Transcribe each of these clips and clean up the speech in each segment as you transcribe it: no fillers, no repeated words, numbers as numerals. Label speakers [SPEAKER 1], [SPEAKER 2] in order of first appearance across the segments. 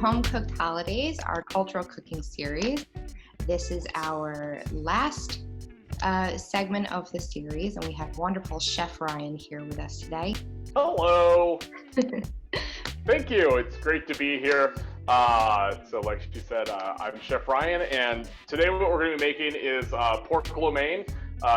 [SPEAKER 1] Home Cooked Holidays, our cultural cooking series. This is our last segment of the series, and we have wonderful Chef Ryan here with us today.
[SPEAKER 2] Hello. Thank you. It's great to be here. So like she said, I'm Chef Ryan, and today what we're going to be making is pork lo mein,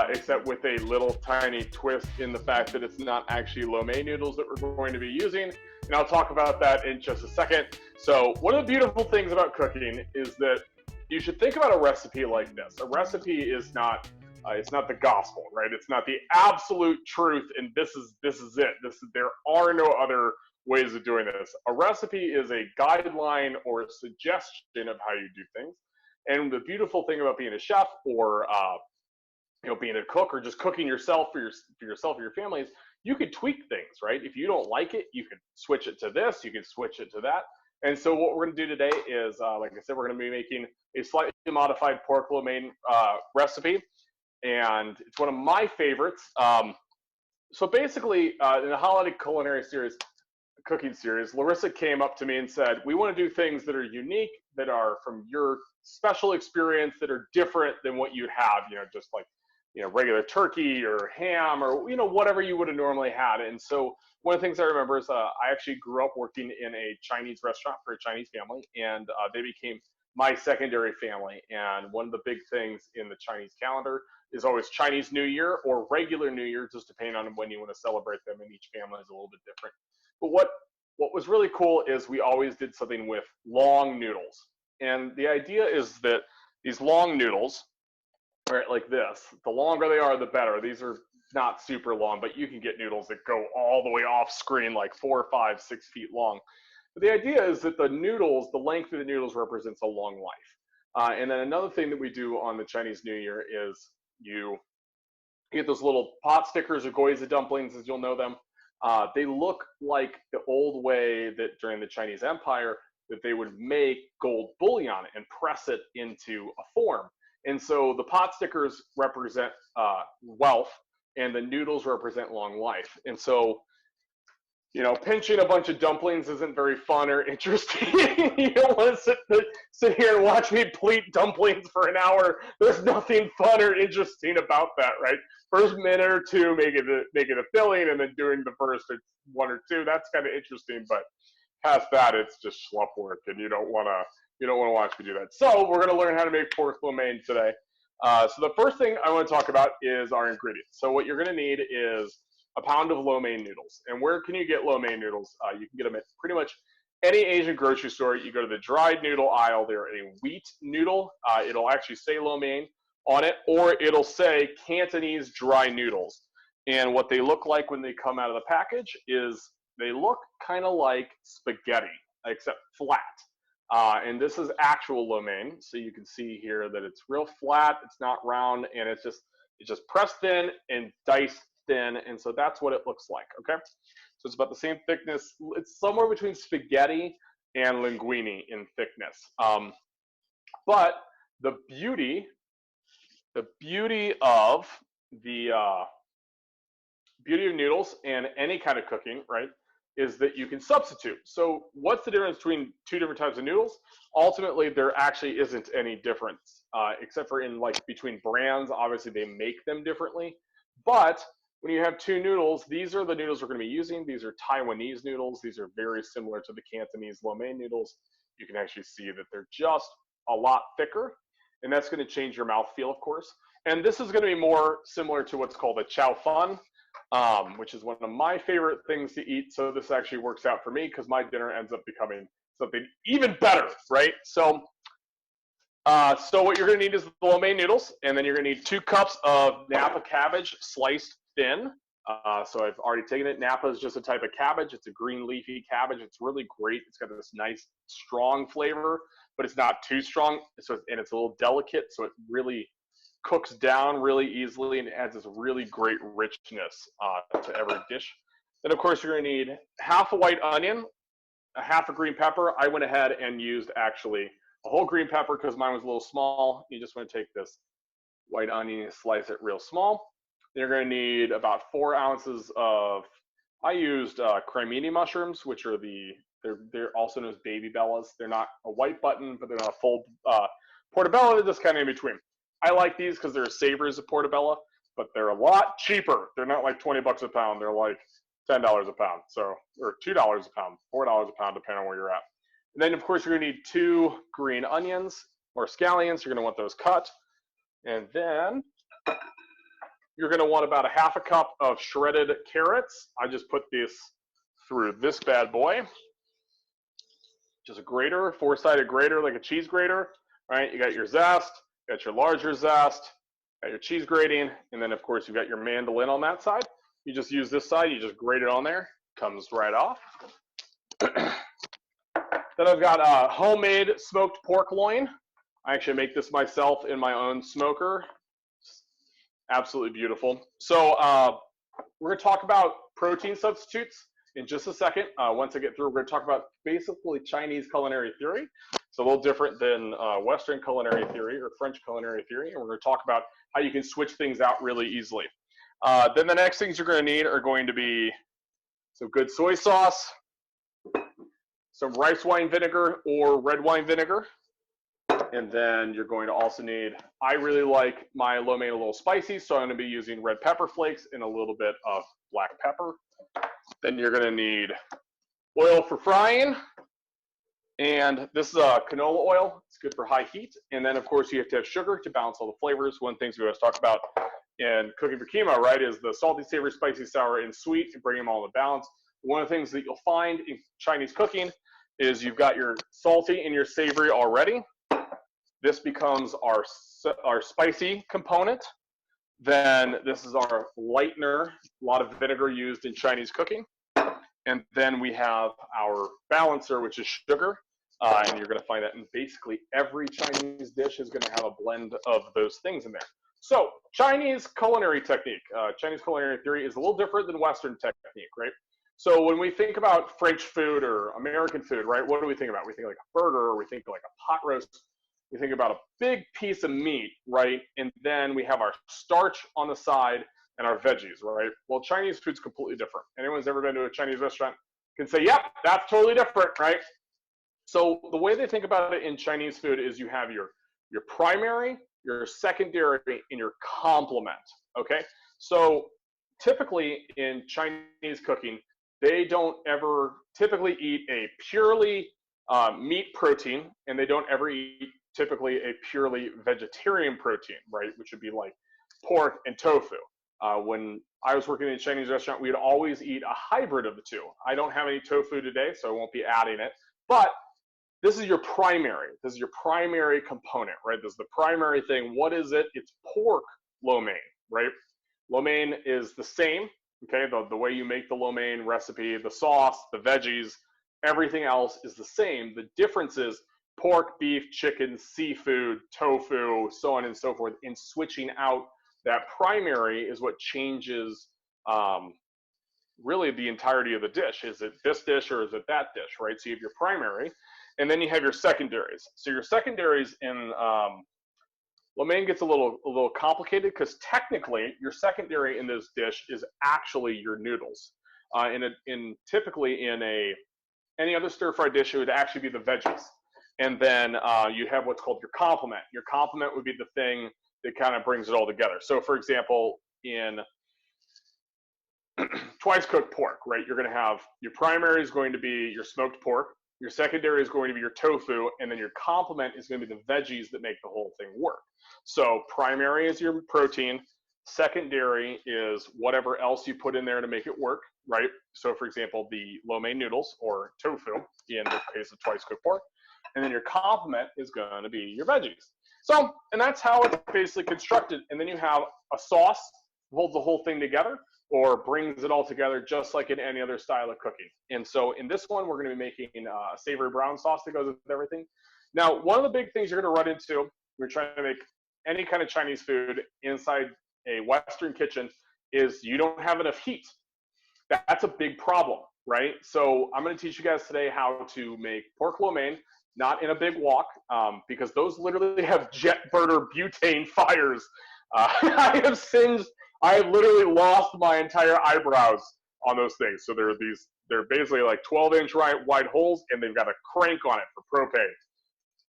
[SPEAKER 2] except with a little tiny twist in the fact that it's not actually lo mein noodles that we're going to be using, and I'll talk about that in just a second. So one of the beautiful things about cooking is that you should think about a recipe like this. A recipe is not it's not the gospel, right? It's not the absolute truth, and this is it. There are no other ways of doing this. A recipe is a guideline or a suggestion of how you do things. And the beautiful thing about being a chef or being a cook or just cooking yourself for yourself or your family is you could tweak things, right? If you don't like it, you could switch it to this, you could switch it to that. And so what we're going to do today is, like I said, we're going to be making a slightly modified pork lo mein recipe. And it's one of my favorites. So basically, in the holiday culinary series, cooking series, Larissa came up to me and said, we want to do things that are unique, that are from your special experience, that are different than what you'd have, just like, regular turkey or ham or, whatever you would have normally had. And so one of the things I remember is I actually grew up working in a Chinese restaurant for a Chinese family, and they became my secondary family. And one of the big things in the Chinese calendar is always Chinese New Year or regular New Year, just depending on when you want to celebrate them, and each family is a little bit different. But what was really cool is we always did something with long noodles. And the idea is that these long noodles, right, like this, the longer they are, the better. These are not super long, but you can get noodles that go all the way off screen, like 4, 5, 6 feet long. But the idea is that the length of the noodles represents a long life. And then another thing that we do on the Chinese New Year is you get those little pot stickers or goiza dumplings, as you'll know them. They look like the old way that during the Chinese Empire that they would make gold bullion and press it into a form. And so the pot stickers represent wealth, and the noodles represent long life. And so, pinching a bunch of dumplings isn't very fun or interesting. You don't want to sit here and watch me pleat dumplings for an hour. There's nothing fun or interesting about that, right? First minute or two, make it a filling, and then doing the first 1 or 2. That's kind of interesting, but past that, it's just schlupp work, and you don't want to watch me do that. So we're going to learn how to make pork lo mein today. So the first thing I want to talk about is our ingredients. So what you're going to need is a pound of lo mein noodles. And where can you get lo mein noodles? You can get them at pretty much any Asian grocery store. You go to the dried noodle aisle. They're a wheat noodle. It'll actually say lo mein on it, or it'll say Cantonese dry noodles. And what they look like when they come out of the package is they look kind of like spaghetti, except flat. And this is actual lo mein. So you can see here that it's real flat. It's not round, and it's just pressed thin and diced thin, and so that's what it looks like. Okay, so it's about the same thickness. It's somewhere between spaghetti and linguine in thickness. But the beauty of noodles and any kind of cooking, right, is that you can substitute. So what's the difference between two different types of noodles? Ultimately, there actually isn't any difference, except for in between brands. Obviously, they make them differently, but when you have two noodles, these are the noodles we're going to be using. These are Taiwanese noodles. These are very similar to the Cantonese lo mein noodles. You can actually see that they're just a lot thicker, and that's going to change your mouthfeel, of course. And this is going to be more similar to what's called a chow fun, which is one of my favorite things to eat. So this actually works out for me because my dinner ends up becoming something even better, right? So what you're going to need is the lo mein noodles, and then you're going to need 2 cups of Napa cabbage sliced thin. So I've already taken it. Napa is just a type of cabbage. It's a green leafy cabbage. It's really great. It's got this nice strong flavor, but it's not too strong. And it's a little delicate, so it really cooks down really easily and adds this really great richness to every dish. Then, of course, you're going to need half a white onion, a half a green pepper. I went ahead and used actually a whole green pepper because mine was a little small. You just want to take this white onion and slice it real small. You're going to need about 4 ounces of, I used cremini mushrooms, which are the They're also known as baby bellas. They're not a white button, but they're not a full portobello. They're just kind of in between. I like these because they're as savory as a portobello, but they're a lot cheaper. They're not like 20 bucks a pound. They're like $10 a pound, so, or $2 a pound, $4 a pound, depending on where you're at. And then, of course, you're going to need 2 green onions or scallions. You're going to want those cut. And then you're going to want about a half a cup of shredded carrots. I just put this through this bad boy, which is a grater, 4-sided grater, like a cheese grater. Right? You got your zest, you got your larger zest, got your cheese grating, and then, of course, you've got your mandolin on that side. You just use this side. You just grate it on there. Comes right off. Then I've got homemade smoked pork loin. I actually make this myself in my own smoker. Absolutely beautiful. So we're going to talk about protein substitutes in just a second. Once I get through, we're going to talk about basically Chinese culinary theory. It's a little different than Western culinary theory or French culinary theory. And we're going to talk about how you can switch things out really easily. Then the next things you're going to need are going to be some good soy sauce, some rice wine vinegar or red wine vinegar. And then you're going to also need, I really like my lo mein a little spicy, so I'm going to be using red pepper flakes and a little bit of black pepper. Then you're going to need oil for frying. And this is canola oil. It's good for high heat. And then, of course, you have to have sugar to balance all the flavors. One of the things we always talk about in cooking for chemo, right, is the salty, savory, spicy, sour, and sweet, and bring them all in balance. One of the things that you'll find in Chinese cooking is you've got your salty and your savory already. This becomes our spicy component. Then this is our lightener, a lot of vinegar used in Chinese cooking. And then we have our balancer, which is sugar. And you're going to find that in basically every Chinese dish is going to have a blend of those things in there. So Chinese culinary technique, Chinese culinary theory is a little different than Western technique, right? So when we think about French food or American food, right, what do we think about? We think like a burger, or we think like a pot roast. We think about a big piece of meat, right? And then we have our starch on the side and our veggies, right? Well, Chinese food's completely different. Anyone's ever been to a Chinese restaurant can say, yep, that's totally different, right? So the way they think about it in Chinese food is you have your primary, your secondary, and your complement, okay? So typically in Chinese cooking, they don't ever typically eat a purely meat protein, and they don't ever eat typically a purely vegetarian protein, right? Which would be like pork and tofu. When I was working in a Chinese restaurant, we'd always eat a hybrid of the two. I don't have any tofu today, so I won't be adding it. But this is your primary. This is your primary component, right? This is the primary thing. What is it? It's pork lo mein, right? Lo mein is the same, okay? The way you make the lo mein recipe, the sauce, the veggies, everything else is the same. The difference is pork, beef, chicken, seafood, tofu, so on and so forth. In switching out that primary is what changes really the entirety of the dish. Is it this dish or is it that dish, right? So you have your primary, and then you have your secondaries. So your secondaries in lo mein gets a little complicated because technically your secondary in this dish is actually your noodles. Typically in any other stir-fried dish, it would actually be the veggies. And then you have what's called your complement. Your complement would be the thing that kind of brings it all together. So for example, in twice cooked pork, right, you're going to have your primary is going to be your smoked pork, your secondary is going to be your tofu, and then your complement is going to be the veggies that make the whole thing work. So primary is your protein, secondary is whatever else you put in there to make it work, right? So for example, the lo mein noodles or tofu in the case of twice cooked pork, and then your complement is going to be your veggies. So, and that's how it's basically constructed. And then you have a sauce that holds the whole thing together or brings it all together just like in any other style of cooking. And so in this one, we're going to be making a savory brown sauce that goes with everything. Now, one of the big things you're going to run into when you're trying to make any kind of Chinese food inside a Western kitchen is you don't have enough heat. That's a big problem, right? So I'm going to teach you guys today how to make pork lo mein, not in a big wok, because those literally have jet burner butane fires. I have literally lost my entire eyebrows on those things. So there are these They're basically like 12-inch wide holes, and they've got a crank on it for propane.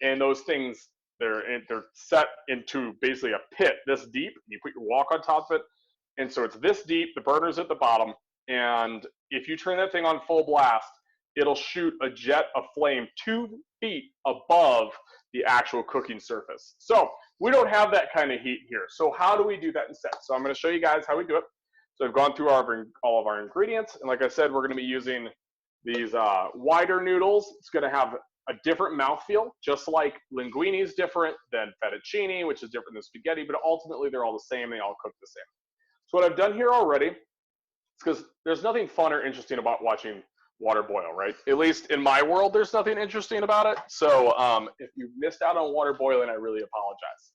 [SPEAKER 2] And those things, they're set into basically a pit this deep. You put your wok on top of it, and so it's this deep. The burner's at the bottom, and if you turn that thing on full blast, it'll shoot a jet of flame 2 feet above the actual cooking surface. So we don't have that kind of heat here. So how do we do that instead? So I'm going to show you guys how we do it. So I've gone through all of our ingredients, and like I said, we're going to be using these wider noodles. It's going to have a different mouthfeel, just like linguine is different than fettuccine, which is different than spaghetti, but ultimately they're all the same. They all cook the same. So what I've done here already, is because there's nothing fun or interesting about watching water boil, right? At least in my world, there's nothing interesting about it. So if you missed out on water boiling, I really apologize.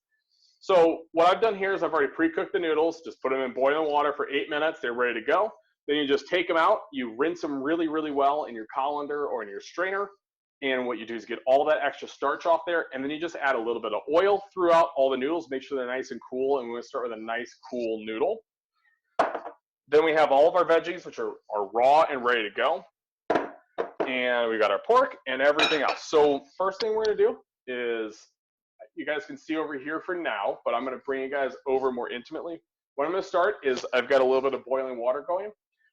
[SPEAKER 2] So what I've done here is I've already pre-cooked the noodles, just put them in boiling water for 8 minutes. They're ready to go. Then you just take them out. You rinse them really, really well in your colander or in your strainer. And what you do is get all that extra starch off there. And then you just add a little bit of oil throughout all the noodles. Make sure they're nice and cool. And we're going to start with a nice, cool noodle. Then we have all of our veggies, which are raw and ready to go. And we got our pork and everything else. So first thing we're going to do is, you guys can see over here for now, but I'm going to bring you guys over more intimately. What I'm going to start is I've got a little bit of boiling water going.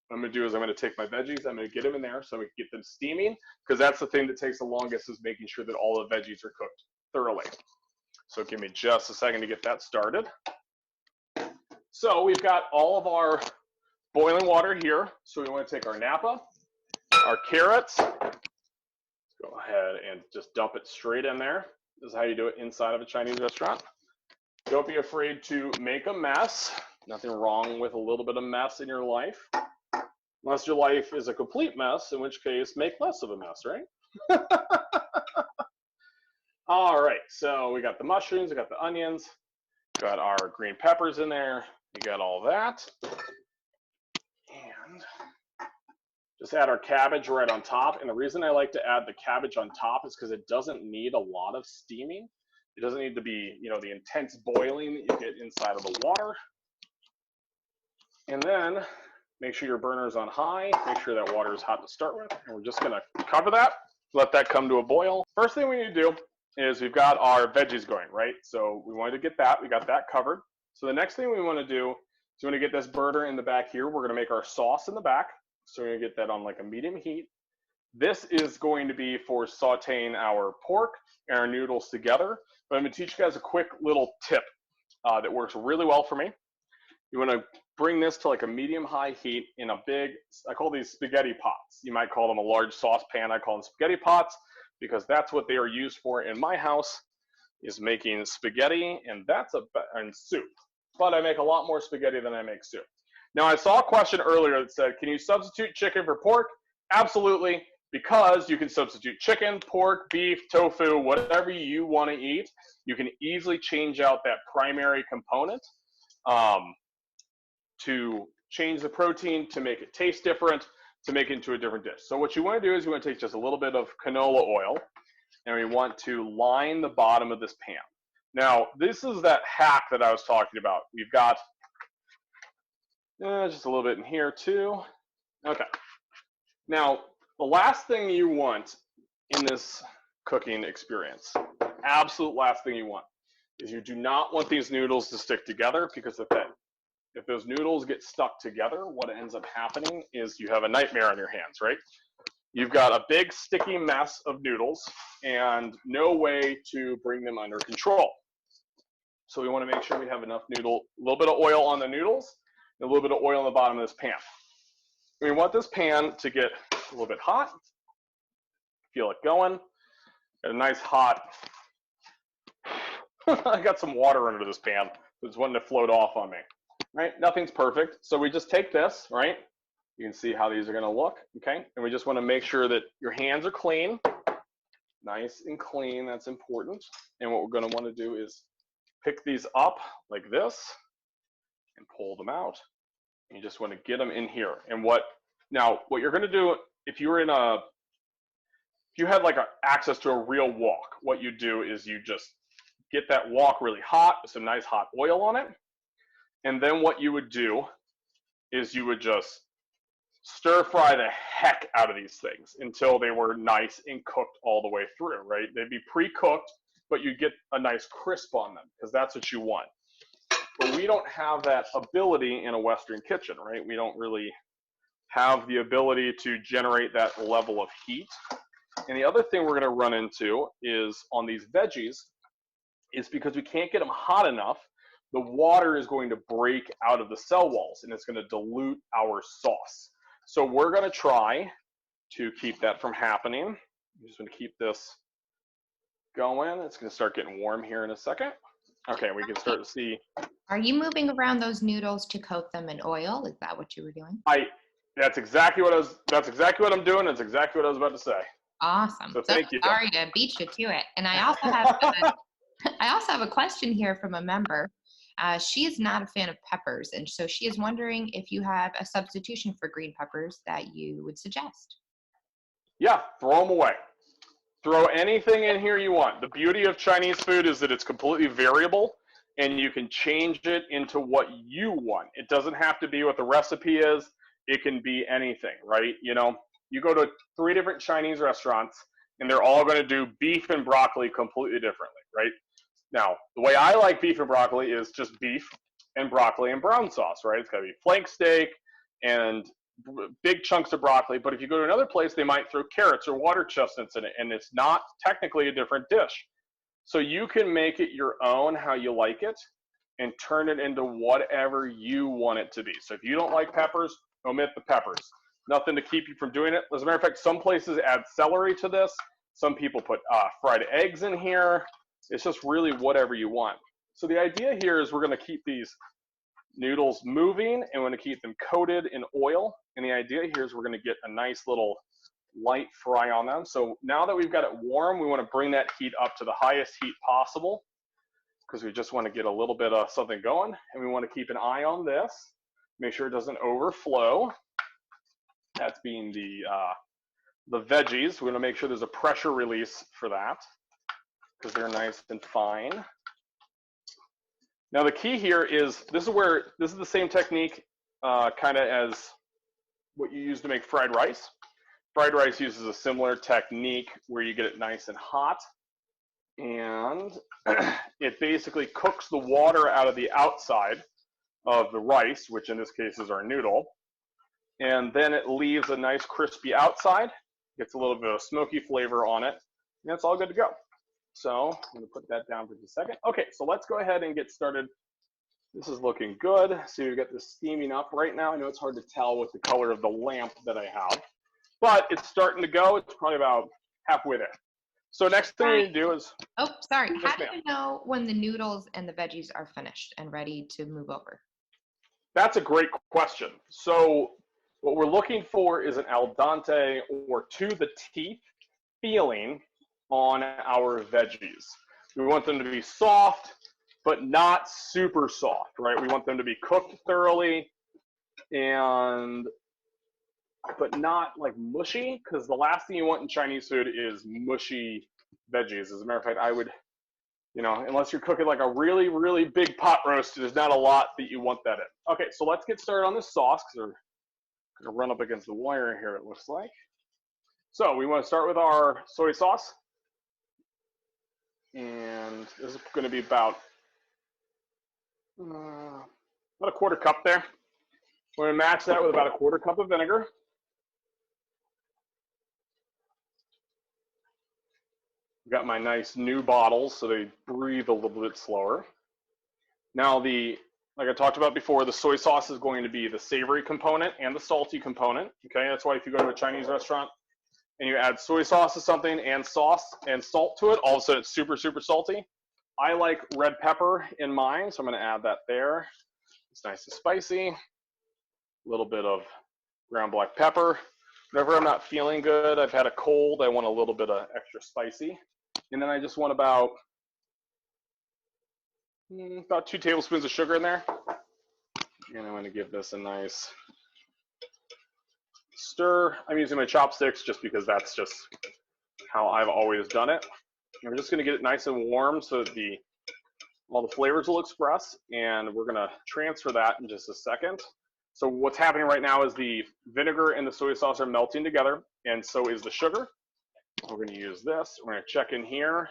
[SPEAKER 2] What I'm going to do is I'm going to take my veggies, I'm going to get them in there so we can get them steaming, because that's the thing that takes the longest, is making sure that all the veggies are cooked thoroughly. So give me just a second to get that started. So we've got all of our boiling water here. So we want to take our Napa, our carrots, let's go ahead and just dump it straight in there. This is how you do it inside of a Chinese restaurant. Don't be afraid to make a mess. Nothing wrong with a little bit of mess in your life. Unless your life is a complete mess, in which case, make less of a mess, right? All right, so we got the mushrooms, we got the onions, got our green peppers in there, you got all that. And just add our cabbage right on top. And the reason I like to add the cabbage on top is because it doesn't need a lot of steaming. It doesn't need to be, you know, the intense boiling that you get inside of the water. And then make sure your burner is on high. Make sure that water is hot to start with. And we're just going to cover that, let that come to a boil. First thing we need to do is we've got our veggies going, right? So we wanted to get that. We got that covered. So the next thing we want to do is we want to get this burner in the back here. We're going to make our sauce in the back. So we're going to get that on like a medium heat. This is going to be for sauteing our pork and our noodles together. But I'm going to teach you guys a quick little tip that works really well for me. You want to bring this to like a medium-high heat in a big, I call these spaghetti pots. You might call them a large saucepan. I call them spaghetti pots because that's what they are used for in my house, is making spaghetti, and and soup. But I make a lot more spaghetti than I make soup. Now, I saw a question earlier that said, can you substitute chicken for pork? Absolutely, because you can substitute chicken, pork, beef, tofu, whatever you want to eat. You can easily change out that primary component to change the protein, to make it taste different, to make it into a different dish. So what you want to do is you want to take just a little bit of canola oil, and we want to line the bottom of this pan. Now, this is that hack that I was talking about. We've got just a little bit in here too. Okay. Now, the last thing you want in this cooking experience, absolute last thing you want, is you do not want these noodles to stick together, because if those noodles get stuck together, what ends up happening is you have a nightmare on your hands, right? You've got a big sticky mess of noodles and no way to bring them under control. So we want to make sure we have enough a little bit of oil on the noodles, and a little bit of oil on the bottom of this pan. We want this pan to get a little bit hot. Feel it going. Got a nice hot, I got some water under this pan. It's wanting to float off on me, right? Nothing's perfect. So we just take this, right? You can see how these are going to look, okay? And we just want to make sure that your hands are clean, nice and clean. That's important. And what we're going to want to do is pick these up like this and pull them out. You just want to get them in here. And what you're going to do, if you had like access to a real wok, what you do is you just get that wok really hot with some nice hot oil on it. And then what you would do is you would just stir fry the heck out of these things until they were nice and cooked all the way through, right? They'd be pre-cooked, but you get a nice crisp on them because that's what you want. But we don't have that ability in a Western kitchen, right? We don't really have the ability to generate that level of heat. And the other thing we're going to run into is on these veggies is because we can't get them hot enough, the water is going to break out of the cell walls and it's going to dilute our sauce. So we're going to try to keep that from happening. I'm just going to keep this going. It's going to start getting warm here in a second. Okay, we can start to see.
[SPEAKER 1] Are you moving around those noodles to coat them in oil? Is that what you were doing?
[SPEAKER 2] That's exactly what I'm doing. That's exactly what I was about to say.
[SPEAKER 1] Awesome.
[SPEAKER 2] So thank you.
[SPEAKER 1] Sorry to beat you to it. And I also have a question here from a member. She is not a fan of peppers, and so she is wondering if you have a substitution for green peppers that you would suggest.
[SPEAKER 2] Yeah, throw them away. Throw anything in here you want. The beauty of Chinese food is that it's completely variable, and you can change it into what you want. It doesn't have to be what the recipe is. It can be anything, right? You know, you go to 3 different Chinese restaurants, and they're all going to do beef and broccoli completely differently, right? Now, the way I like beef and broccoli is just beef and broccoli and brown sauce, right? It's got to be flank steak and big chunks of broccoli. But if you go to another place, they might throw carrots or water chestnuts in it, and it's not technically a different dish. So you can make it your own how you like it and turn it into whatever you want it to be. So if you don't like peppers, omit the peppers. Nothing to keep you from doing it. As a matter of fact, some places add celery to this. Some people put fried eggs in here. It's just really whatever you want. So the idea here is we're going to keep these noodles moving and we're going to keep them coated in oil. And the idea here is we're going to get a nice little light fry on them. So now that we've got it warm, we want to bring that heat up to the highest heat possible because we just want to get a little bit of something going. And we want to keep an eye on this. Make sure it doesn't overflow. That's being the veggies. We're going to make sure there's a pressure release for that because they're nice and fine. Now the key here is this is the same technique kind of as what you use to make fried rice. Fried rice uses a similar technique where you get it nice and hot, and it basically cooks the water out of the outside of the rice, which in this case is our noodle, and then it leaves a nice crispy outside, gets a little bit of smoky flavor on it, and it's all good to go. So I'm going to put that down for just a second. Okay, so let's go ahead and get started. This is looking good. So we've got this steaming up right now. I know it's hard to tell with the color of the lamp that I have, but it's starting to go. It's probably about halfway there. So next thing we do is...
[SPEAKER 1] Oh, sorry. How do you know when the noodles and the veggies are finished and ready to move over?
[SPEAKER 2] That's a great question. So what we're looking for is an al dente or to the teeth feeling on our veggies. We want them to be soft, but not super soft, right? We want them to be cooked thoroughly but not like mushy, because the last thing you want in Chinese food is mushy veggies. As a matter of fact, I would, unless you're cooking like a really, really big pot roast, there's not a lot that you want that in. Okay, so let's get started on this sauce, because we're gonna run up against the wire here, it looks like. So we want to start with our soy sauce. And this is going to be about a quarter cup there. We're going to match that with about a quarter cup of vinegar. I've got my nice new bottles, so they breathe a little bit slower. Now, like I talked about before, the soy sauce is going to be the savory component and the salty component. Okay, that's why if you go to a Chinese restaurant and you add soy sauce to something and sauce and salt to it, all of a sudden it's super, super salty. I like red pepper in mine, so I'm going to add that there. It's nice and spicy. A little bit of ground black pepper. Whenever I'm not feeling good, I've had a cold, I want a little bit of extra spicy. And then I just want about 2 tablespoons of sugar in there. And I'm going to give this a nice stir. I'm using my chopsticks just because that's just how I've always done it. And we're just going to get it nice and warm so that all the flavors will express, and we're going to transfer that in just a second. So what's happening right now is the vinegar and the soy sauce are melting together, and so is the sugar. We're going to use this. We're going to check in here.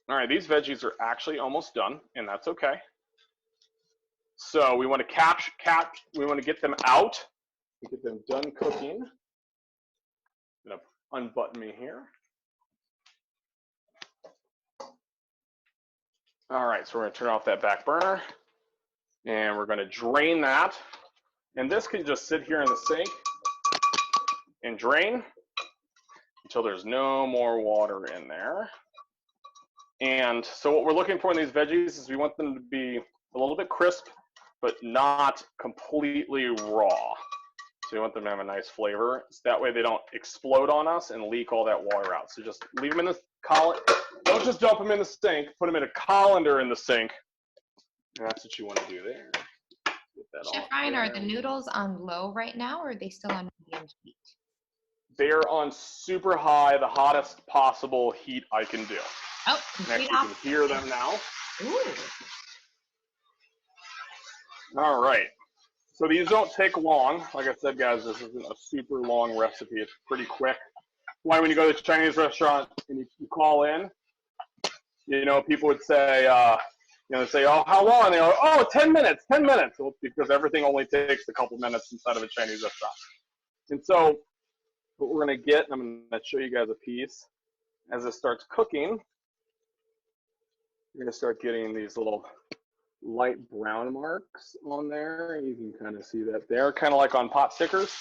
[SPEAKER 2] All right, these veggies are actually almost done, and that's okay. So we want to we want to get them out, get them done cooking. I'm going to unbutton me here. All right, so we're going to turn off that back burner, and we're going to drain that. And this can just sit here in the sink and drain until there's no more water in there. And so what we're looking for in these veggies is we want them to be a little bit crisp, but not completely raw. So you want them to have a nice flavor. So that way they don't explode on us and leak all that water out. So just leave them in the colander. Don't just dump them in the sink. Put them in a colander in the sink. And that's what you want to do there. Get that
[SPEAKER 1] Chef Ryan, are the noodles on low right now, or are they still on medium heat?
[SPEAKER 2] They're on super high, the hottest possible heat I can do.
[SPEAKER 1] Oh,
[SPEAKER 2] next you can hear them now.
[SPEAKER 1] Ooh.
[SPEAKER 2] All right. So these don't take long. Like I said, guys, this isn't a super long recipe. It's pretty quick. Why, when you go to a Chinese restaurant and you call in, you know, people would say, you know, say, oh, how long? And they go, oh, 10 minutes, 10 minutes. Well, because everything only takes a couple minutes inside of a Chinese restaurant. And so what we're going to get, I'm going to show you guys a piece. As it starts cooking, you're going to start getting these little light brown marks on there. You can kind of see that there, kind of like on pot stickers.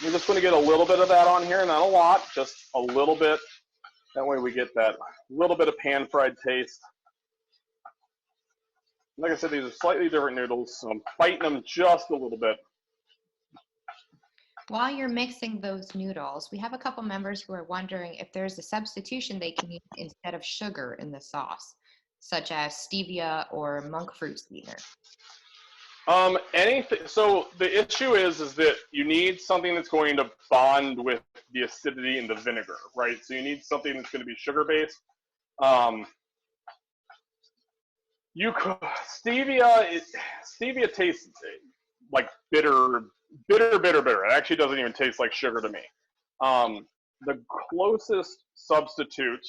[SPEAKER 2] We're just going to get a little bit of that on here, not a lot, just a little bit. That way we get that little bit of pan-fried taste. Like I said, these are slightly different noodles, so I'm fighting them just a little bit.
[SPEAKER 1] While you're mixing those noodles, we have a couple members who are wondering if there's a substitution they can use instead of sugar in the sauce, such as stevia or monk fruit sweetener.
[SPEAKER 2] Anything. So the issue is that you need something that's going to bond with the acidity in the vinegar, right? So you need something that's going to be sugar-based. Stevia tastes like bitter. It actually doesn't even taste like sugar to me. The closest substitute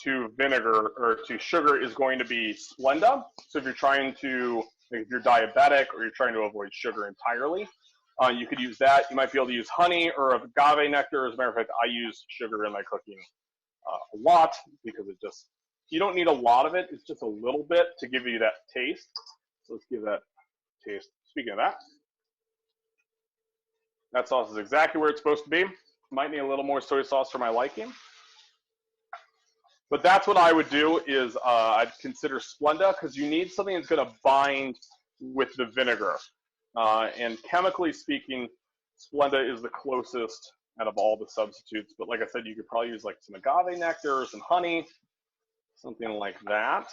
[SPEAKER 2] to vinegar or to sugar is going to be Splenda. So if you're trying to, if you're diabetic or you're trying to avoid sugar entirely, you could use that. You might be able to use honey or agave nectar. As a matter of fact, I use sugar in my cooking a lot because it just, you don't need a lot of it. It's just a little bit to give you that taste. So let's give that taste. Speaking of that sauce is exactly where it's supposed to be. Might need a little more soy sauce for my liking. But that's what I would do is I'd consider Splenda because you need something that's going to bind with the vinegar. And chemically speaking, Splenda is the closest out of all the substitutes. But like I said, you could probably use like some agave nectar or some honey, something like that.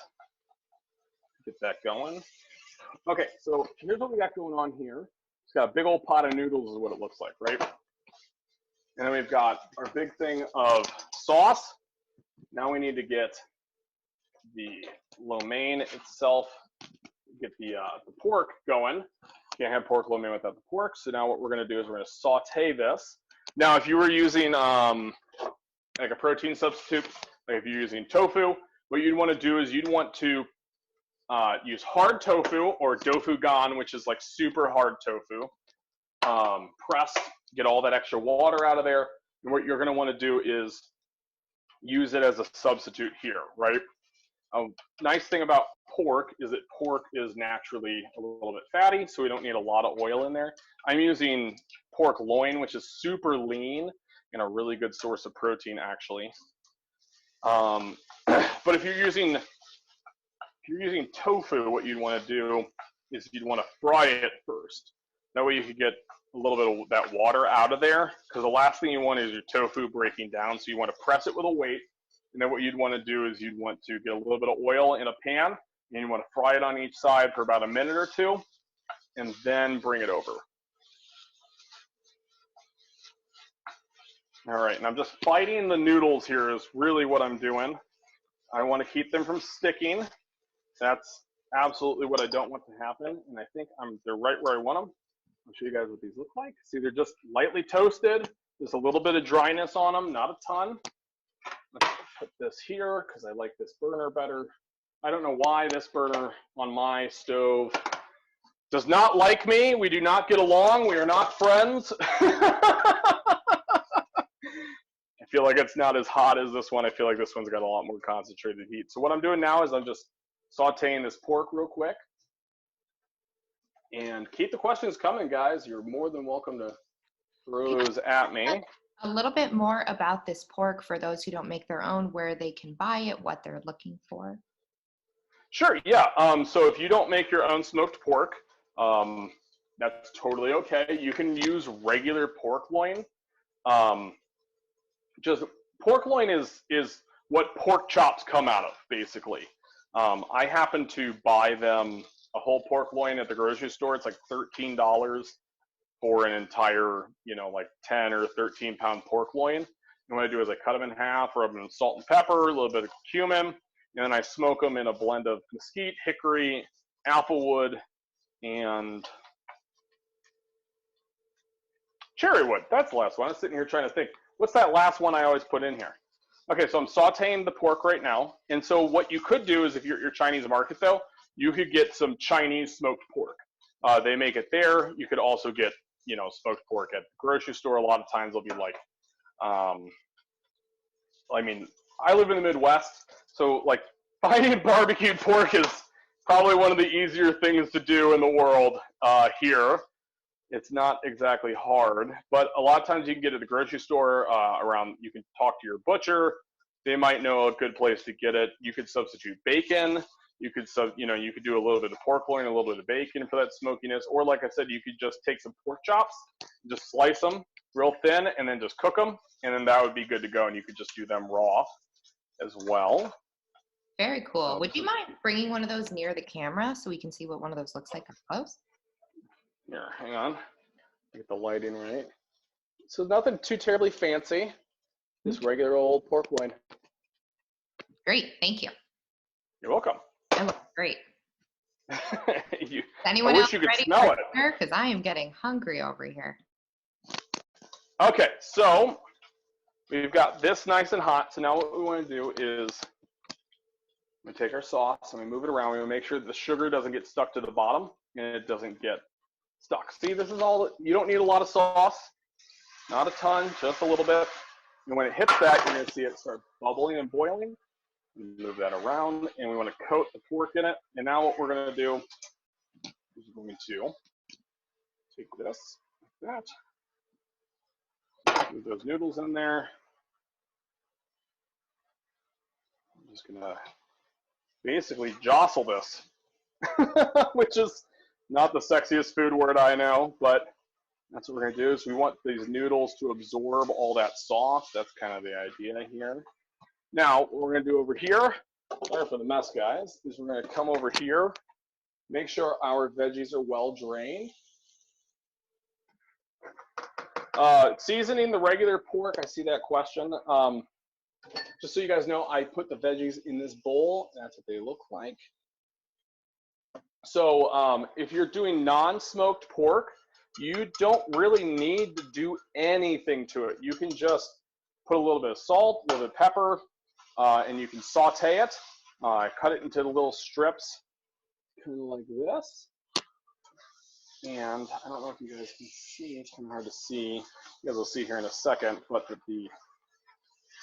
[SPEAKER 2] Get that going. Okay, so here's what we got going on here. It's got a big old pot of noodles is what it looks like, right? And then we've got our big thing of sauce. Now we need to get the lo mein itself, get the pork going. Can't have pork lo mein without the pork. So now what we're going to do is we're going to saute this. Now, if you were using like a protein substitute, like if you're using tofu, what you'd want to do is you'd want to use hard tofu or tofu gan, which is like super hard tofu. Press, get all that extra water out of there. And what you're going to want to do is use it as a substitute here, right? Nice thing about pork is that pork is naturally a little bit fatty, so we don't need a lot of oil in there. I'm using pork loin, which is super lean and a really good source of protein, actually. But if you're using tofu, what you'd want to do is you'd want to fry it first. That way you could get a little bit of that water out of there, because the last thing you want is your tofu breaking down. So you want to press it with a weight, and then what you'd want to do is you'd want to get a little bit of oil in a pan, and you want to fry it on each side for about a minute or two, and then bring it over. All right, and I'm just fighting the noodles here is really what I'm doing. I want to keep them from sticking. That's absolutely what I don't want to happen. And I think they're right where I want them. I'll show you guys what these look like. See, they're just lightly toasted. There's a little bit of dryness on them, not a ton. Let's put this here because I like this burner better. I don't know why this burner on my stove does not like me. We do not get along. We are not friends. I feel like it's not as hot as this one. I feel like this one's got a lot more concentrated heat. So what I'm doing now is I'm just sauteing this pork real quick. And keep the questions coming, guys. You're more than welcome to throw those at me.
[SPEAKER 1] A little bit more about this pork for those who don't make their own, where they can buy it, what they're looking for.
[SPEAKER 2] Sure, yeah. So if you don't make your own smoked pork, that's totally okay. You can use regular pork loin. Just pork loin is what pork chops come out of, basically. I happen to buy them a whole pork loin at the grocery store. It's like $13 for an entire, like 10 or 13 pound pork loin. And what I do is I cut them in half, rub them in salt and pepper, a little bit of cumin, and then I smoke them in a blend of mesquite, hickory, applewood, and cherry wood. That's the last one. I'm sitting here trying to think, what's that last one I always put in here? Okay, so I'm sauteing the pork right now. And so what you could do is, if you're at your Chinese market though, you could get some Chinese smoked pork. They make it there. You could also get, smoked pork at the grocery store. A lot of times they'll be like, I live in the Midwest, so like finding barbecued pork is probably one of the easier things to do in the world here. It's not exactly hard, but a lot of times you can get it at the grocery store you can talk to your butcher. They might know a good place to get it. You could substitute bacon. You could you could do a little bit of pork loin, a little bit of bacon for that smokiness. Or like I said, you could just take some pork chops, just slice them real thin, and then just cook them. And then that would be good to go. And you could just do them raw as well.
[SPEAKER 1] Very cool. Would you mind bringing one of those near the camera so we can see what one of those looks like up close?
[SPEAKER 2] Here, hang on. Get the lighting right. So nothing too terribly fancy. Just regular old pork loin.
[SPEAKER 1] Great, thank you.
[SPEAKER 2] You're welcome.
[SPEAKER 1] That looks great.
[SPEAKER 2] Is
[SPEAKER 1] anyone
[SPEAKER 2] I wish
[SPEAKER 1] else
[SPEAKER 2] you could
[SPEAKER 1] ready
[SPEAKER 2] smell
[SPEAKER 1] for
[SPEAKER 2] it.
[SPEAKER 1] dinner? Because I am getting hungry over here.
[SPEAKER 2] Okay, so we've got this nice and hot. So now what we want to do is we take our sauce and we move it around. We want to make sure that the sugar doesn't get stuck to the bottom and it doesn't get stuck. See, this is all, you don't need a lot of sauce, not a ton, just a little bit. And when it hits that, you're going to see it start bubbling and boiling. Move that around, and we want to coat the pork in it. And now what we're going to do is we're going to take this like that. Move those noodles in there. I'm just going to basically jostle this, which is not the sexiest food word I know, but that's what we're going to do. Is we want these noodles to absorb all that sauce. That's kind of the idea here. Now, what we're going to do over here, sorry for the mess, guys, is we're going to come over here, make sure our veggies are well drained. Seasoning the regular pork, I see that question. Just so you guys know, I put the veggies in this bowl. That's what they look like. So if you're doing non-smoked pork, you don't really need to do anything to it. You can just put a little bit of salt, a little bit of pepper, and you can saute it. Cut it into the little strips, kind of like this. And I don't know if you guys can see, it's kind of hard to see. You guys will see here in a second, but the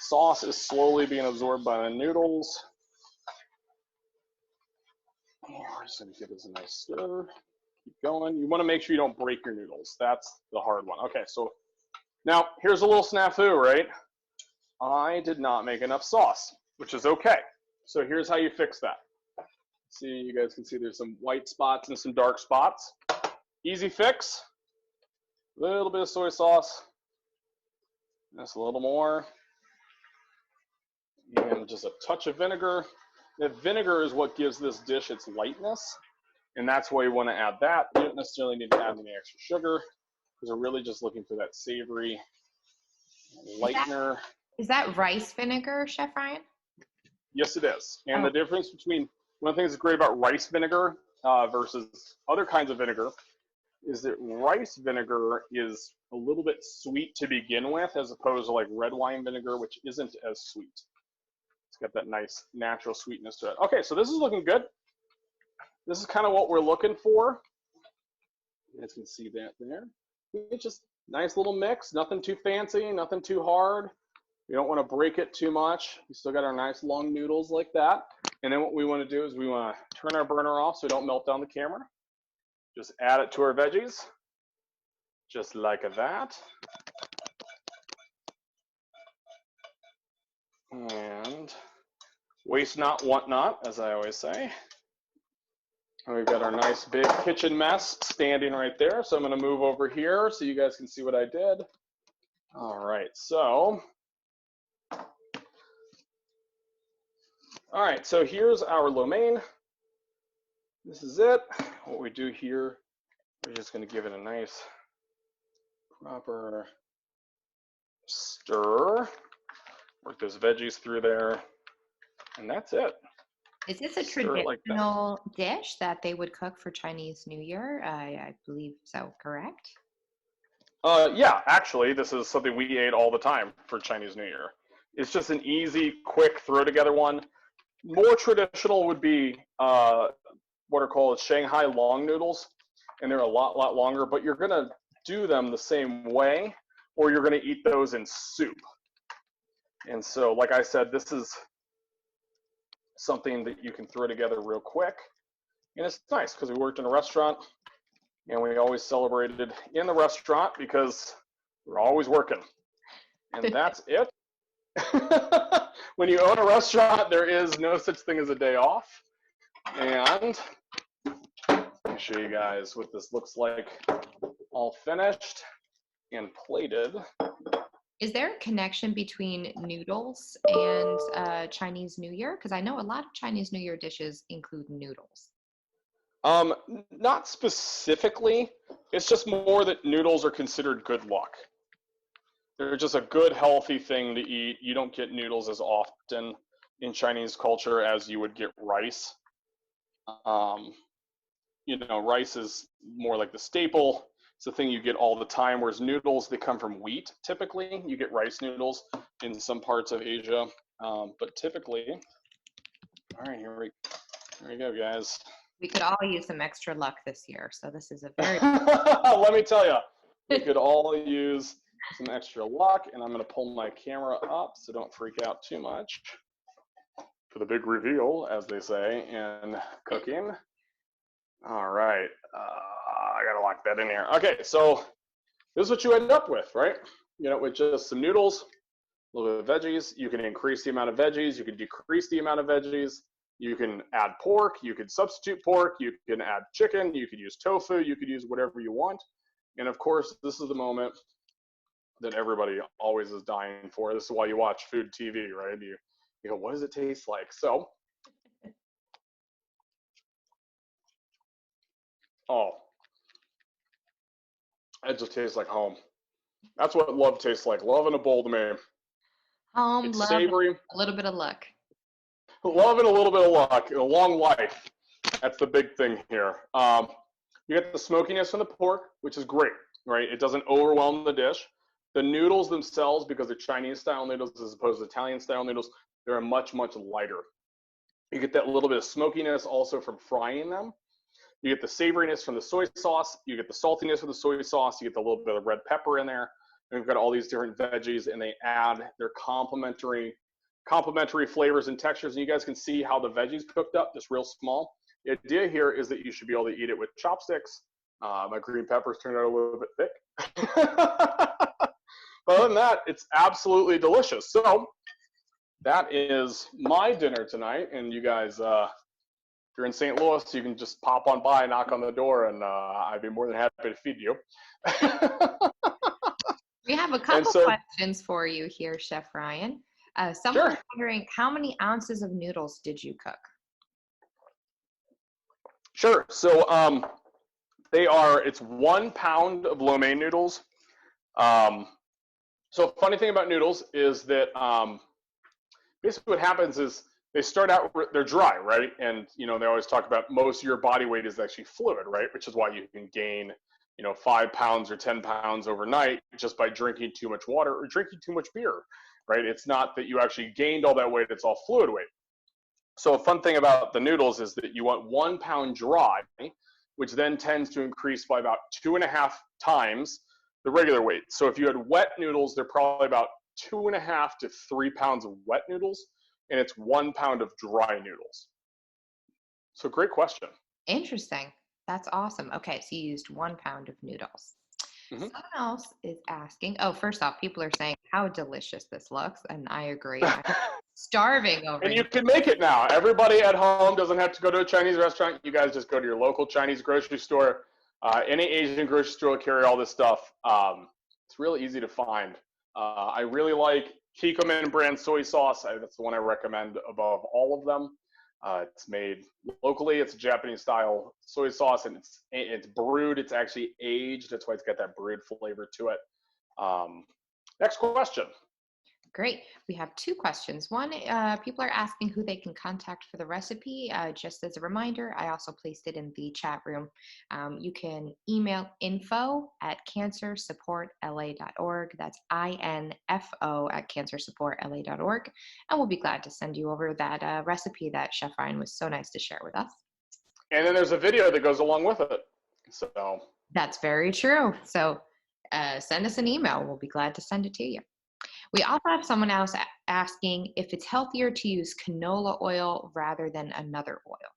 [SPEAKER 2] sauce is slowly being absorbed by the noodles. And we're just going to give this a nice stir. Keep going. You want to make sure you don't break your noodles. That's the hard one. Okay, so now here's a little snafu, right? I did not make enough sauce, which is okay. So here's how you fix that. See, you guys can see there's some white spots and some dark spots. Easy fix. A little bit of soy sauce. Just a little more. And just a touch of vinegar. The vinegar is what gives this dish its lightness. And that's why you want to add that. You don't necessarily need to add any extra sugar because we're really just looking for that savory lightener.
[SPEAKER 1] Is that rice vinegar, Chef Ryan?
[SPEAKER 2] Yes, it is. And the difference between one of the things that's great about rice vinegar versus other kinds of vinegar is that rice vinegar is a little bit sweet to begin with, as opposed to like red wine vinegar, which isn't as sweet. It's got that nice natural sweetness to it. Okay, so this is looking good. This is kind of what we're looking for. You guys can see that there. It's just nice little mix, nothing too fancy, nothing too hard. We don't want to break it too much. We still got our nice long noodles like that. And then what we want to do is we want to turn our burner off so we don't melt down the camera. Just add it to our veggies, just like that. And waste not, want not, as I always say. And we've got our nice big kitchen mess standing right there. So I'm going to move over here so you guys can see what I did. All right, so. All right, so here's our lo mein. This is it. What we do here, we're just going to give it a nice proper stir. Work those veggies through there, and that's it.
[SPEAKER 1] Is this a traditional dish that they would cook for Chinese New Year? I believe so, correct?
[SPEAKER 2] Yeah, actually, this is something we ate all the time for Chinese New Year. It's just an easy, quick, throw-together one. More traditional would be what are called Shanghai long noodles, and they're a lot longer, but you're going to do them the same way, or you're going to eat those in soup. And so, like I said, this is something that you can throw together real quick. And it's nice because we worked in a restaurant and we always celebrated in the restaurant because we're always working. And that's it. When you own a restaurant, there is no such thing as a day off. And let me show you guys what this looks like all finished and plated.
[SPEAKER 1] Is there a connection between noodles and Chinese New Year? Because I know a lot of Chinese New Year dishes include noodles.
[SPEAKER 2] Not specifically. It's just more that noodles are considered good luck. They're just a good, healthy thing to eat. You don't get noodles as often in Chinese culture as you would get rice. You know, rice is more like the staple. It's the thing you get all the time, whereas noodles, they come from wheat, typically. You get rice noodles in some parts of Asia, but typically, all right, here we go, guys.
[SPEAKER 1] We could all use some extra luck this year, so this is a very...
[SPEAKER 2] Let me tell you, we could all use some extra luck, and I'm going to pull my camera up, so don't freak out too much for the big reveal, as they say in cooking. All right. I gotta lock that in here. Okay, so this is what you end up with, right? You know, with just some noodles, a little bit of veggies. You can increase the amount of veggies. You can decrease the amount of veggies. You can add pork. You can substitute pork. You can add chicken. You could use tofu. You could use whatever you want. And of course, this is the moment that everybody always is dying for. This is why you watch food TV, right? You go, what does it taste like? So, oh. It just tastes like home. That's what love tastes like. Love in a bowl to me.
[SPEAKER 1] Home,
[SPEAKER 2] it's
[SPEAKER 1] love,
[SPEAKER 2] savory.
[SPEAKER 1] A little bit of luck.
[SPEAKER 2] Love and a little bit of luck. A long life. That's the big thing here. You get the smokiness from the pork, which is great, right? It doesn't overwhelm the dish. The noodles themselves, because they're Chinese-style noodles as opposed to Italian-style noodles, they're much lighter. You get that little bit of smokiness also from frying them. You get the savoriness from the soy sauce. You get the saltiness from the soy sauce. You get the little bit of red pepper in there. And we've got all these different veggies, and they add their complementary flavors and textures. And you guys can see how the veggies cooked up, just real small. The idea here is that you should be able to eat it with chopsticks. My green peppers turned out a little bit thick. But other than that, it's absolutely delicious. So that is my dinner tonight. And you guys... If you're in St. Louis, you can just pop on by, knock on the door, and I'd be more than happy to feed you.
[SPEAKER 1] We have a couple questions for you here, Chef Ryan. Someone's wondering, how many ounces of noodles did you cook?
[SPEAKER 2] Sure. So it's 1 pound of lo mein noodles. So funny thing about noodles is that basically what happens is they start out, they're dry, right? And, they always talk about most of your body weight is actually fluid, right? Which is why you can gain, 5 pounds or 10 pounds overnight just by drinking too much water or drinking too much beer, right? It's not that you actually gained all that weight, it's all fluid weight. So a fun thing about the noodles is that you want 1 pound dry, which then tends to increase by about 2.5 times the regular weight. So if you had wet noodles, they're probably about 2.5 to 3 pounds of wet noodles, and it's 1 pound of dry noodles. So great question.
[SPEAKER 1] Interesting. That's awesome. Okay, so you used 1 pound of noodles.
[SPEAKER 2] Mm-hmm.
[SPEAKER 1] Someone else is asking, oh, first off, people are saying how delicious this looks, and I agree. I'm starving over
[SPEAKER 2] And
[SPEAKER 1] here.
[SPEAKER 2] you can make it now. Everybody at home doesn't have to go to a Chinese restaurant. You guys just go to your local Chinese grocery store. Any Asian grocery store will carry all this stuff. It's really easy to find. I really like Kikkoman brand soy sauce. That's the one I recommend above all of them. It's made locally. It's a Japanese style soy sauce, and it's brewed. It's actually aged. That's why it's got that brewed flavor to it. Next question.
[SPEAKER 1] Great. We have 2 questions. One, people are asking who they can contact for the recipe. Just as a reminder, I also placed it in the chat room. You can email info@cancersupportla.org. That's info@cancersupportla.org. And we'll be glad to send you over that recipe that Chef Ryan was so nice to share with us.
[SPEAKER 2] And then there's a video that goes along with it. So
[SPEAKER 1] that's very true. So send us an email. We'll be glad to send it to you. We also have someone else asking if it's healthier to use canola oil rather than another oil.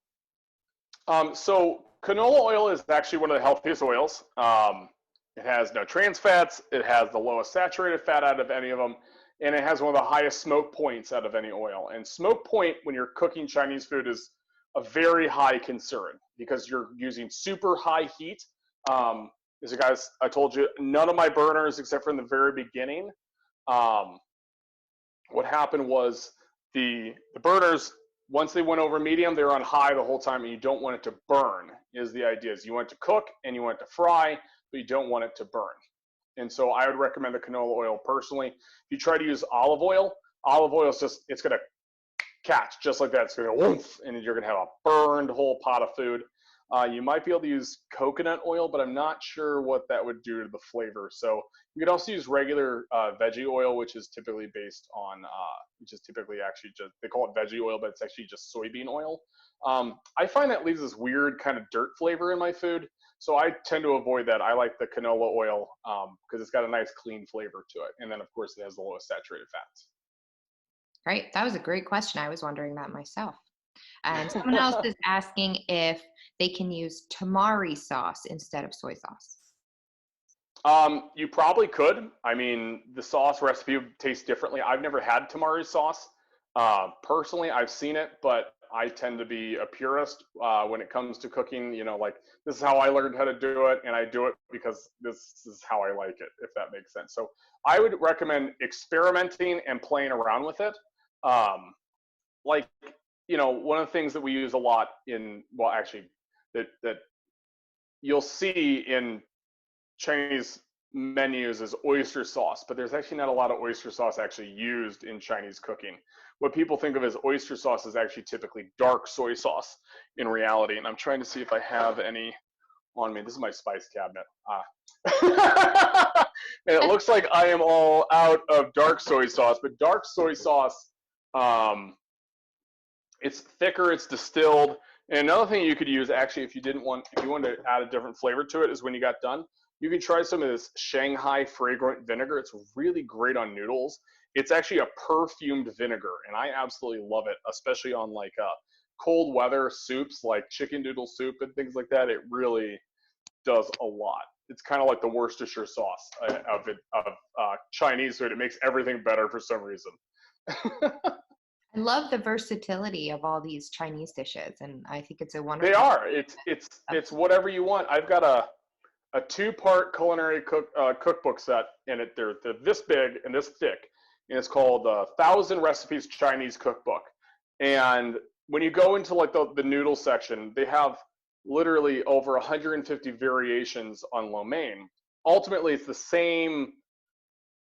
[SPEAKER 2] So canola oil is actually one of the healthiest oils. It has no trans fats. It has the lowest saturated fat out of any of them. And it has one of the highest smoke points out of any oil. And smoke point when you're cooking Chinese food is a very high concern because you're using super high heat. As you guys, I told you, none of my burners except for in the very beginning. What happened was the burners, once they went over medium, they were on high the whole time, and you don't want it to burn is the idea. Is you want it to cook and you want it to fry, but you don't want it to burn. And so I would recommend the canola oil personally. If you try to use olive oil is just, it's going to catch just like that. It's going to woof, and you're going to have a burned whole pot of food. You might be able to use coconut oil, but I'm not sure what that would do to the flavor. So you could also use regular veggie oil, which is typically based on, which is typically actually just, they call it veggie oil, but it's actually just soybean oil. I find that leaves this weird kind of dirt flavor in my food. So I tend to avoid that. I like the canola oil because it's got a nice clean flavor to it. And then of course it has the lowest saturated fats.
[SPEAKER 1] Great. That was a great question. I was wondering that myself. And someone else is asking if they can use tamari sauce instead of soy sauce.
[SPEAKER 2] You probably could. I mean, the sauce recipe tastes differently. I've never had tamari sauce. Personally, I've seen it, but I tend to be a purist when it comes to cooking. Like this is how I learned how to do it, and I do it because this is how I like it, if that makes sense. So I would recommend experimenting and playing around with it. One of the things that we use a lot that you'll see in Chinese menus is oyster sauce, but there's actually not a lot of oyster sauce actually used in Chinese cooking. What people think of as oyster sauce is actually typically dark soy sauce in reality. And I'm trying to see if I have any on me. This is my spice cabinet. And it looks like I am all out of dark soy sauce, but dark soy sauce, it's thicker, it's distilled. And another thing you could use actually if you wanted to add a different flavor to it is when you got done, you can try some of this Shanghai fragrant vinegar. It's really great on noodles. It's actually a perfumed vinegar, and I absolutely love it, especially on like cold weather soups like chicken noodle soup and things like that. It really does a lot. It's kind of like the Worcestershire sauce of Chinese food. It makes everything better for some reason.
[SPEAKER 1] I love the versatility of all these Chinese dishes, and I think it's a wonderful.
[SPEAKER 2] They are. It's whatever you want. I've got a 2-part culinary cookbook set, and they're this big and this thick, and it's called 1,000 Recipes Chinese Cookbook. And when you go into like the noodle section, they have literally over 150 variations on lo mein. Ultimately, it's the same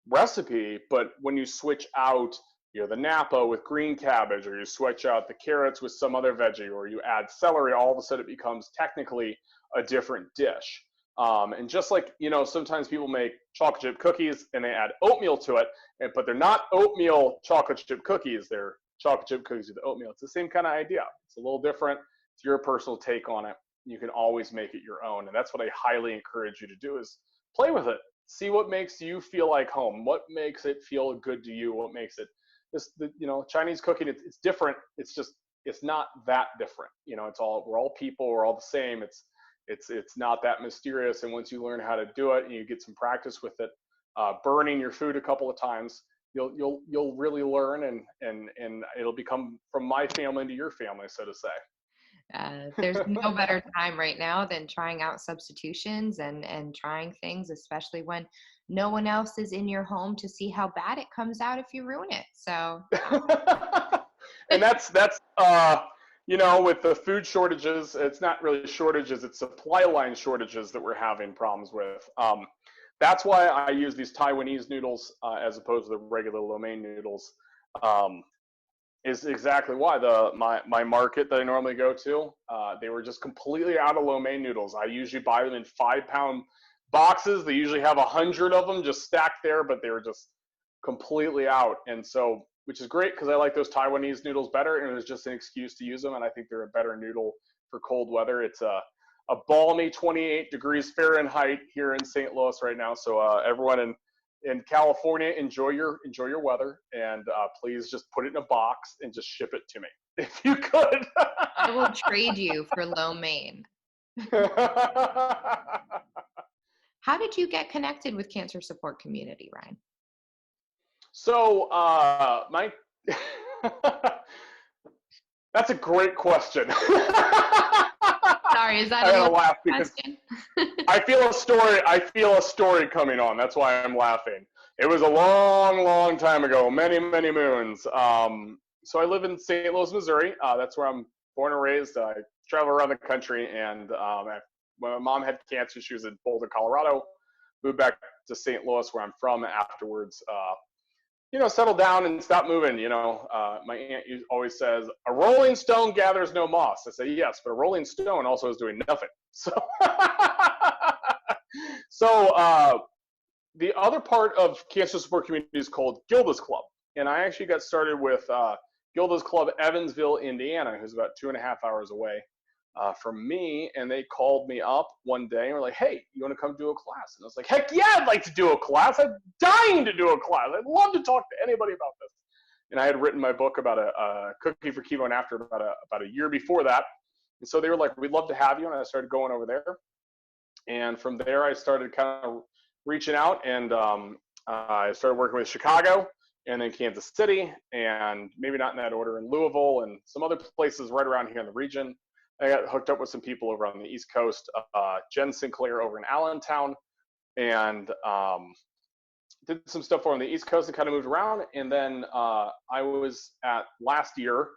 [SPEAKER 2] recipe, but when you switch out the Napa with green cabbage, or you switch out the carrots with some other veggie, or you add celery, all of a sudden it becomes technically a different dish. And just like, sometimes people make chocolate chip cookies and they add oatmeal to it, but they're not oatmeal chocolate chip cookies. They're chocolate chip cookies with oatmeal. It's the same kind of idea. It's a little different. It's your personal take on it. You can always make it your own. And that's what I highly encourage you to do, is play with it. See what makes you feel like home. What makes it feel good to you? What makes it, Chinese cooking, it's different. It's not that different. We're all people. We're all the same. It's not that mysterious. And once you learn how to do it and you get some practice with it, burning your food a couple of times, you'll really learn, and it'll become from my family into your family, so to say.
[SPEAKER 1] There's no better time right now than trying out substitutions and trying things, especially when no one else is in your home to see how bad it comes out if you ruin it. So,
[SPEAKER 2] and that's with the food shortages, it's not really shortages, it's supply line shortages that we're having problems with. That's why I use these Taiwanese noodles as opposed to the regular lo mein noodles. Is exactly why my market that I normally go to, they were just completely out of lo mein noodles. I usually buy them in 5-pound boxes. They usually have 100 of them just stacked there, but they were just completely out. And so, which is great because I like those Taiwanese noodles better, and it was just an excuse to use them. And I think they're a better noodle for cold weather. It's a balmy 28 degrees Fahrenheit here in St. Louis right now. So everyone in California, enjoy your weather, and please just put it in a box and just ship it to me if you could.
[SPEAKER 1] I will trade you for lo mein. How did you get connected with cancer support community, Ryan?
[SPEAKER 2] So that's a great question.
[SPEAKER 1] Sorry, is that
[SPEAKER 2] I
[SPEAKER 1] a
[SPEAKER 2] gotta laugh because
[SPEAKER 1] question?
[SPEAKER 2] I feel a story coming on. That's why I'm laughing. It was a long, long time ago, many, many moons. So I live in St. Louis, Missouri. That's where I'm born and raised. I travel around the country, and when my mom had cancer, she was in Boulder, Colorado. Moved back to St. Louis, where I'm from afterwards. Settle down and stop moving. My aunt always says, a rolling stone gathers no moss. I say, yes, but a rolling stone also is doing nothing. So, the other part of cancer support community is called Gilda's Club. And I actually got started with Gilda's Club, Evansville, Indiana, who's about 2.5 hours away from me. And they called me up one day and were like, hey, you want to come do a class? And I was like, heck yeah, I'd like to do a class. I'm dying to do a class. I'd love to talk to anybody about this. And I had written my book about a cooking for Chemo and After about a year before that. And so they were like, we'd love to have you. And I started going over there. And from there, I started kind of reaching out, and I started working with Chicago, and then Kansas City, and maybe not in that order, in Louisville, and some other places right around here in the region. I got hooked up with some people over on the East Coast, Jen Sinclair over in Allentown, and did some stuff over on the East Coast and kind of moved around. And then I was at last year,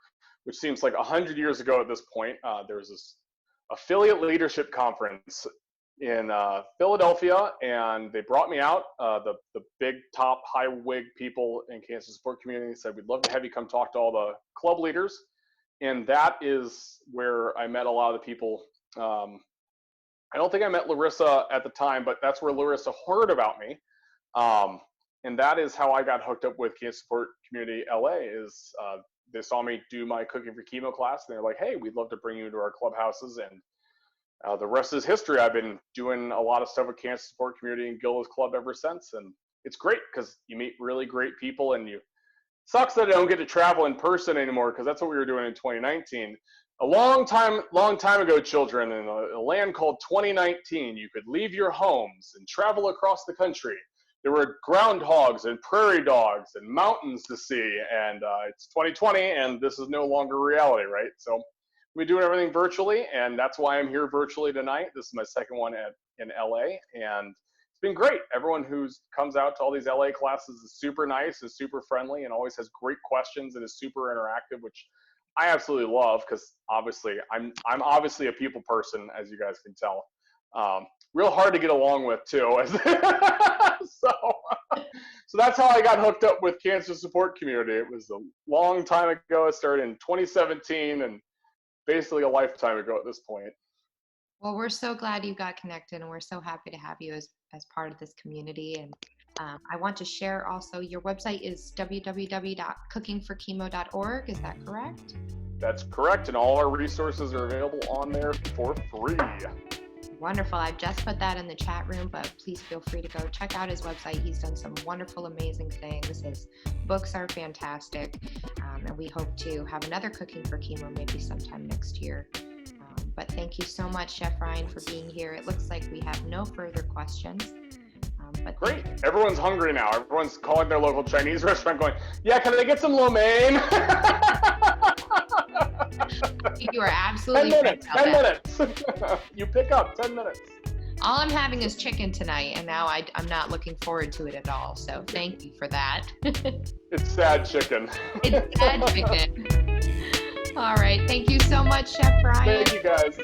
[SPEAKER 2] which seems like 100 years ago at this point, there was this affiliate leadership conference in Philadelphia, and they brought me out. The big top high wig people in cancer support community said, we'd love to have you come talk to all the club leaders. And that is where I met a lot of the people. I don't think I met Larissa at the time, but that's where Larissa heard about me. And that is how I got hooked up with Cancer Support Community LA. Is they saw me do my Cooking for Chemo class, and they're like, hey, we'd love to bring you into our clubhouses. And the rest is history. I've been doing a lot of stuff with Cancer Support Community and Gilda's Club ever since. And it's great because you meet really great people, and sucks that I don't get to travel in person anymore, because that's what we were doing in 2019. A long time ago, children, in a land called 2019, you could leave your homes and travel across the country. There were groundhogs and prairie dogs and mountains to see, and it's 2020, and this is no longer reality, right? So we're doing everything virtually, and that's why I'm here virtually tonight. This is my second one in LA, and it's been great. Everyone who comes out to all these LA classes is super nice, is super friendly, and always has great questions, and is super interactive, which I absolutely love, because obviously I'm obviously a people person, as you guys can tell. real hard to get along with too. So that's how I got hooked up with Cancer Support Community. It was a long time ago. It started in 2017 and basically a lifetime ago at this point.
[SPEAKER 1] Well, we're so glad you got connected, and we're so happy to have you as part of this community. And I want to share also, your website is www.cookingforchemo.org. Is that correct?
[SPEAKER 2] That's correct, and all our resources are available on there for free.
[SPEAKER 1] Wonderful. I've just put that in the chat room, but please feel free to go check out his website. He's done some wonderful, amazing things. His books are fantastic, and we hope to have another Cooking for Chemo maybe sometime next year. But thank you so much, Chef Ryan, for being here. It looks like we have no further questions. But
[SPEAKER 2] great. Everyone's hungry now. Everyone's calling their local Chinese restaurant going, yeah, can I get some lo mein?
[SPEAKER 1] You are absolutely
[SPEAKER 2] 10 minutes. 10 minutes. You pick up 10 minutes.
[SPEAKER 1] All I'm having is chicken tonight, and now I'm not looking forward to it at all. So thank you for that.
[SPEAKER 2] It's sad chicken.
[SPEAKER 1] It's sad chicken. All right. Thank you so much, Chef Ryan.
[SPEAKER 2] Thank you, guys.